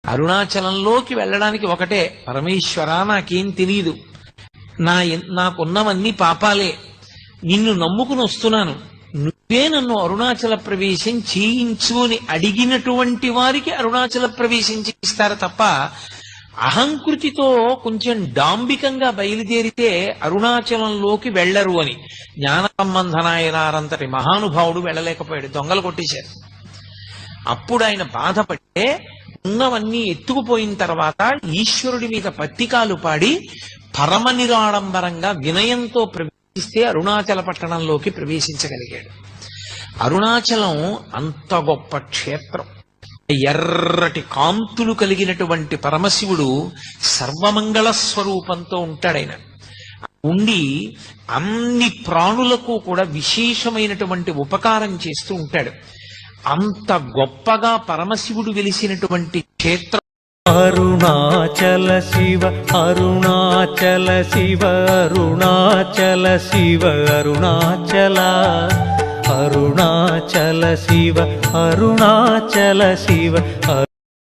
అరుణాచలంలోకి వెళ్ళడానికి ఒకటే, పరమేశ్వరా నాకేం తెలియదు, నాకున్నవన్నీ పాపాలే, నిన్ను నమ్ముకుని వస్తున్నాను, నువ్వే నన్ను అరుణాచల ప్రవేశం చేయించు అని అడిగినటువంటి వారికి అరుణాచల ప్రవేశం చేయిస్తారు తప్ప, అహంకృతితో కొంచెం డాంబికంగా బయలుదేరితే అరుణాచలంలోకి వెళ్లరు అని. జ్ఞాన సంబంధనాయనారంతటి మహానుభావుడు వెళ్ళలేకపోయాడు, దొంగలు కొట్టేశారు. అప్పుడు ఆయన బాధపడితే ఉన్నవన్నీ ఎత్తుకుపోయిన తర్వాత ఈశ్వరుడి మీద పత్తికాలు పాడి పరమ నిరాడంబరంగా వినయంతో ప్రవేశిస్తే అరుణాచల పట్టణంలోకి ప్రవేశించగలిగాడు. అరుణాచలం అంత గొప్ప క్షేత్రం. ఎర్రటి కాంతులు కలిగినటువంటి పరమశివుడు సర్వమంగళ స్వరూపంతో ఉంటాడాయన. ఉండి అన్ని ప్రాణులకు కూడా విశేషమైనటువంటి ఉపకారం చేస్తూ ఉంటాడు. అంత గొప్పగా పరమశివుడు వెలిసినటువంటి క్షేత్రం అరుణాచల శివ, అరుణాచల శివ, అరుణాచల శివ, అరుణాచల, అరుణాచల శివ, అరుణాచల శివ.